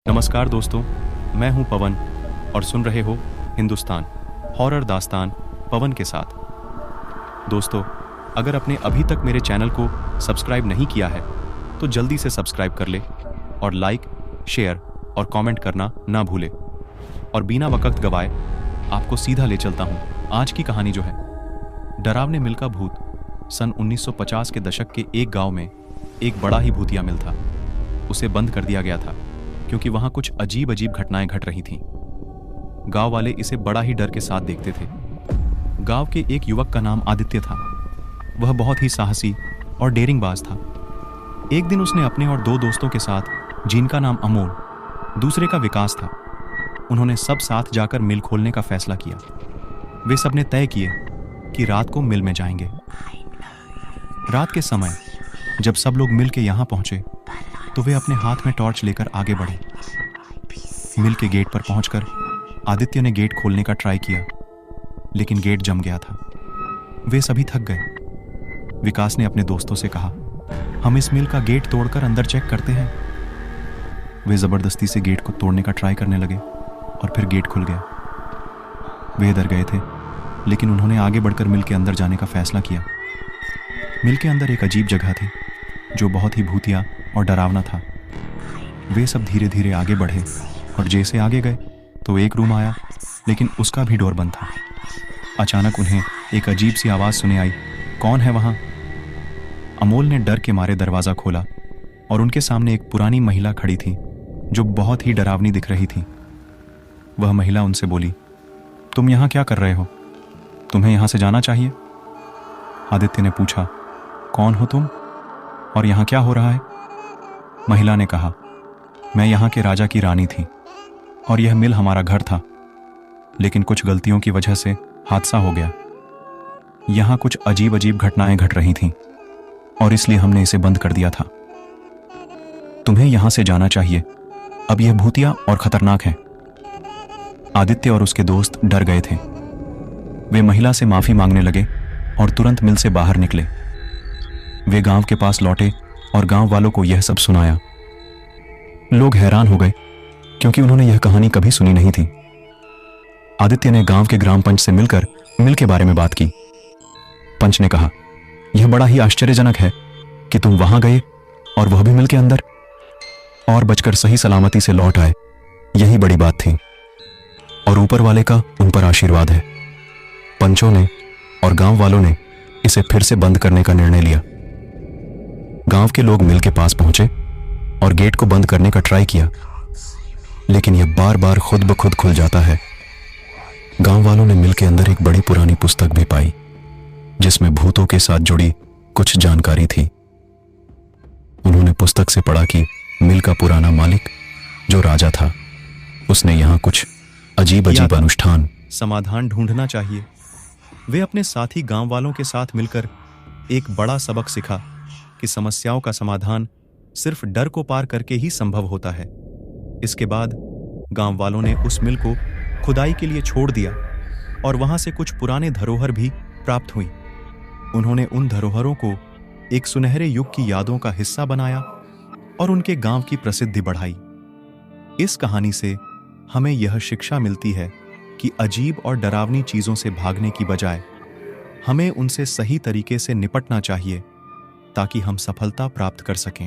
नमस्कार दोस्तों, मैं हूं पवन और सुन रहे हो हिंदुस्तान हॉरर दास्तान पवन के साथ। दोस्तों, अगर आपने अभी तक मेरे चैनल को सब्सक्राइब नहीं किया है तो जल्दी से सब्सक्राइब कर ले और लाइक, शेयर और कमेंट करना ना भूले। और बिना वक्त गवाए आपको सीधा ले चलता हूं आज की कहानी जो है डरावने मिल का भूत। सन 1950 के दशक के एक गांव में एक बड़ा ही भूतिया मिल था। उसे बंद कर दिया गया था क्योंकि वहां कुछ अजीब अजीब घटनाएं घट रही थीं। गांव वाले इसे बड़ा ही डर के साथ देखते थे। गांव के एक युवक का नाम आदित्य था। वह बहुत ही साहसी और डेरिंगबाज था। एक दिन उसने अपने और दो दोस्तों के साथ, जिनका नाम अमोल, दूसरे का विकास था, उन्होंने सब साथ जाकर मिल खोलने का फैसला किया। वे सब ने तय किए कि रात को मिल में जाएंगे। रात के समय जब सब लोग मिल के यहां पहुंचे तो वे अपने हाथ में टॉर्च लेकर आगे बढ़े। मिल के गेट पर पहुंचकर आदित्य ने गेट खोलने का ट्राई किया, लेकिन गेट जम गया था। वे सभी थक गए। विकास ने अपने दोस्तों से कहा, हम इस मिल का गेट तोड़कर अंदर चेक करते हैं। वे जबरदस्ती से गेट को तोड़ने का ट्राई करने लगे और फिर गेट खुल गया। वे डर गए थे, लेकिन उन्होंने आगे बढ़कर मिल के अंदर जाने का फैसला किया। मिल के अंदर एक अजीब जगह थी जो बहुत ही भूतिया और डरावना था। वे सब धीरे धीरे आगे बढ़े और जैसे आगे गए तो एक रूम आया, लेकिन उसका भी डोर बंद था। अचानक उन्हें एक अजीब सी आवाज़ सुने आई, कौन है वहाँ? अमोल ने डर के मारे दरवाज़ा खोला और उनके सामने एक पुरानी महिला खड़ी थी जो बहुत ही डरावनी दिख रही थी। वह महिला उनसे बोली, तुम यहाँ क्या कर रहे हो? तुम्हें यहाँ से जाना चाहिए। आदित्य ने पूछा, कौन हो तुम और यहाँ क्या हो रहा है? महिला ने कहा, मैं यहाँ के राजा की रानी थी और यह मिल हमारा घर था, लेकिन कुछ गलतियों की वजह से हादसा हो गया। यहाँ कुछ अजीब अजीब घटनाएं घट रही थीं और इसलिए हमने इसे बंद कर दिया था। तुम्हें यहाँ से जाना चाहिए, अब यह भूतिया और खतरनाक है। आदित्य और उसके दोस्त डर गए थे। वे महिला से माफी मांगने लगे और तुरंत मिल से बाहर निकले। वे गांव के पास लौटे और गांव वालों को यह सब सुनाया। लोग हैरान हो गए क्योंकि उन्होंने यह कहानी कभी सुनी नहीं थी। आदित्य ने गांव के ग्राम पंच से मिलकर मिल के बारे में बात की। पंच ने कहा, यह बड़ा ही आश्चर्यजनक है कि तुम वहां गए और वह भी मिल के अंदर और बचकर सही सलामती से लौट आए। यही बड़ी बात थी और ऊपर वाले का उन पर आशीर्वाद है। पंचों ने और गांव वालों ने इसे फिर से बंद करने का निर्णय लिया। गांव के लोग मिल के पास पहुंचे और गेट को बंद करने का ट्राई किया, लेकिन यह बार बार खुद ब खुद खुल जाता है। गांव वालों ने मिल के अंदर एक बड़ी पुरानी पुस्तक भी पाई जिसमें भूतों के साथ जुड़ी कुछ जानकारी थी। उन्होंने पुस्तक से पढ़ा कि मिल का पुराना मालिक जो राजा था, उसने यहां कुछ अजीब अजीब अनुष्ठान समाधान ढूंढना चाहिए। वे अपने साथी गांव वालों के साथ मिलकर एक बड़ा सबक सीखा कि समस्याओं का समाधान सिर्फ डर को पार करके ही संभव होता है। इसके बाद गांव वालों ने उस मिल को खुदाई के लिए छोड़ दिया और वहां से कुछ पुराने धरोहर भी प्राप्त हुई। उन्होंने उन धरोहरों को एक सुनहरे युग की यादों का हिस्सा बनाया और उनके गांव की प्रसिद्धि बढ़ाई। इस कहानी से हमें यह शिक्षा मिलती है कि अजीब और डरावनी चीजों से भागने की बजाय हमें उनसे सही तरीके से निपटना चाहिए ताकि हम सफलता प्राप्त कर सकें।